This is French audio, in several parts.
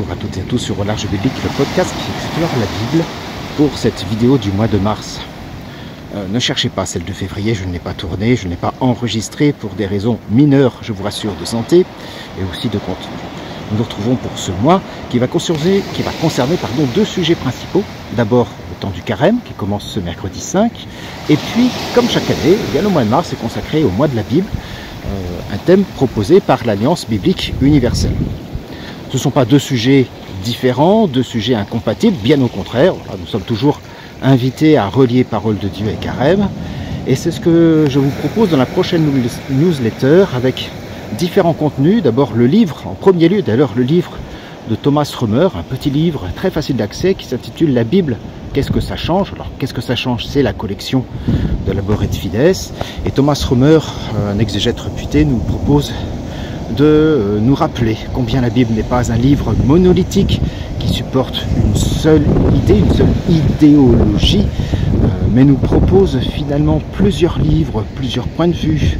bonjour à toutes et à tous sur Au Large Biblique, le podcast qui explore la Bible pour cette vidéo du mois de mars. Ne cherchez pas celle de février, je ne l'ai pas tournée, je ne l'ai pas enregistrée pour des raisons mineures, je vous rassure, de santé et aussi de contenu. Nous nous retrouvons pour ce mois qui va concerner deux sujets principaux. D'abord le temps du carême qui commence ce mercredi 5 et puis, comme chaque année, le mois de mars est consacré au mois de la Bible, un thème proposé par l'Alliance biblique universelle. Ce ne sont pas deux sujets différents, deux sujets incompatibles, bien au contraire. Nous sommes toujours invités à relier parole de Dieu et carême. Et c'est ce que je vous propose dans la prochaine newsletter avec différents contenus. D'abord le livre, en premier lieu d'ailleurs le livre de Thomas Römer, un petit livre très facile d'accès qui s'intitule La Bible, qu'est-ce que ça change? Alors qu'est-ce que ça change? C'est la collection de la Boret Fides. Et Thomas Römer, un exégète réputé, nous propose de nous rappeler combien la Bible n'est pas un livre monolithique qui supporte une seule idée, une seule idéologie, mais nous propose finalement plusieurs livres, plusieurs points de vue,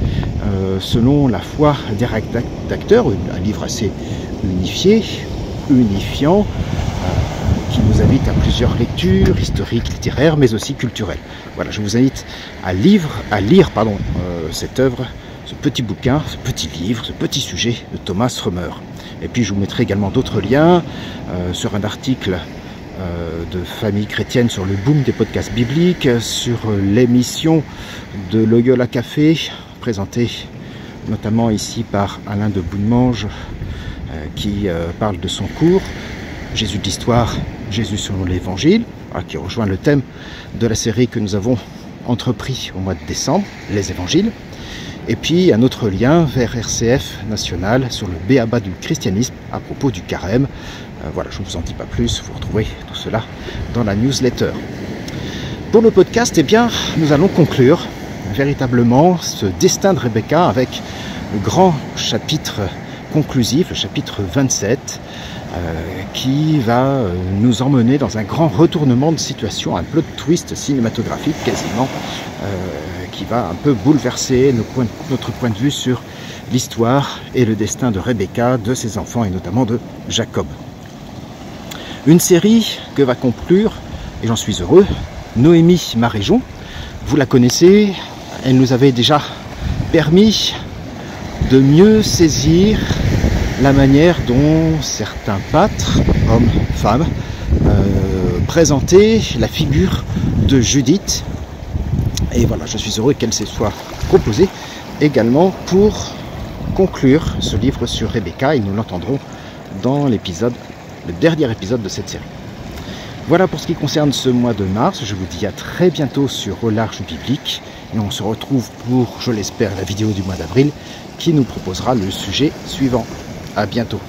selon la foi des rédacteurs, un livre assez unifiant, qui nous invite à plusieurs lectures historiques, littéraires, mais aussi culturelles. Voilà, je vous invite à lire cette œuvre, ce petit bouquin, ce petit livre, ce petit sujet de Thomas Römer. Et puis je vous mettrai également d'autres liens sur un article de Famille Chrétienne sur le boom des podcasts bibliques, sur l'émission de Loyola Café, présentée notamment ici par Alain de Boudemange, qui parle de son cours Jésus de l'histoire, Jésus selon l'évangile, qui rejoint le thème de la série que nous avons entrepris au mois de décembre, les évangiles. Et puis un autre lien vers RCF National sur le b.a.-ba du christianisme à propos du carême. Voilà, je ne vous en dis pas plus, vous retrouvez tout cela dans la newsletter. Pour le podcast, nous allons conclure véritablement ce destin de Rebecca avec le grand chapitre conclusif, le chapitre 27, qui va nous emmener dans un grand retournement de situation, un plot twist cinématographique quasiment, qui va un peu bouleverser notre point de vue sur l'histoire et le destin de Rebecca, de ses enfants et notamment de Jacob. Une série que va conclure, et j'en suis heureux, Noémie Maréjon. Vous la connaissez, elle nous avait déjà permis de mieux saisir la manière dont certains pâtres, hommes, femmes, présentaient la figure de Judith. Et voilà, je suis heureux qu'elle se soit proposée également pour conclure ce livre sur Rebecca, et nous l'entendrons dans le dernier épisode de cette série. Voilà pour ce qui concerne ce mois de mars. Je vous dis à très bientôt sur Au Large Biblique, et on se retrouve pour, je l'espère, la vidéo du mois d'avril qui nous proposera le sujet suivant. À bientôt.